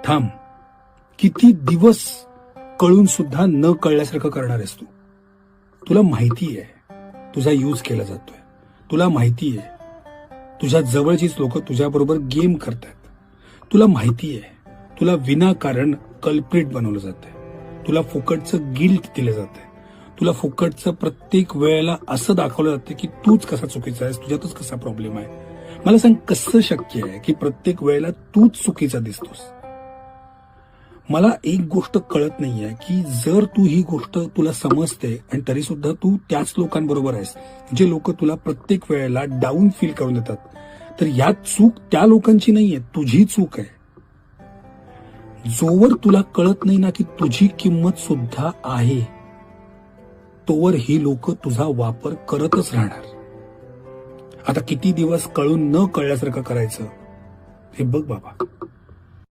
थांब. किती दिवस कळून सुद्धा न कळल्यासारखं करणार आहेस तू. तुला माहिती आहे तुझा यूज केला जातोय. तुला माहिती आहे तुझ्या जवळचीच लोक तुझ्याबरोबर गेम करतात. तुला माहिती आहे तुला विनाकारण कल्प्रिट बनवलं जातंय. तुला फुकटचं गिल्ट दिलं जातंय. तुला फुकटचं प्रत्येक वेळेला असं दाखवलं जातं की तूच कसा चुकीचा आहेस, तुझ्यातच कसा प्रॉब्लेम आहे. मला सांग कसं शक्य आहे की प्रत्येक वेळेला तूच चुकीचा दिसतोस. मला एक गोष्ट कळत नाहीये की जर तू ही गोष्ट तुला समजते आणि तरी सुद्धा तू त्याच लोकांबरोबर आहेस जे लोक तुला प्रत्येक वेळेला डाऊन फील करून देतात, तर यात चूक त्या लोकांची नाहीये, तुझी चूक आहे. जोवर तुला कळत नाही ना की तुझी किंमत सुद्धा आहे, तोवर ही लोक तुझा वापर करतच राहणार. आता किती दिवस कळून न कळल्यासारखं करायचं हे बघ बाबा.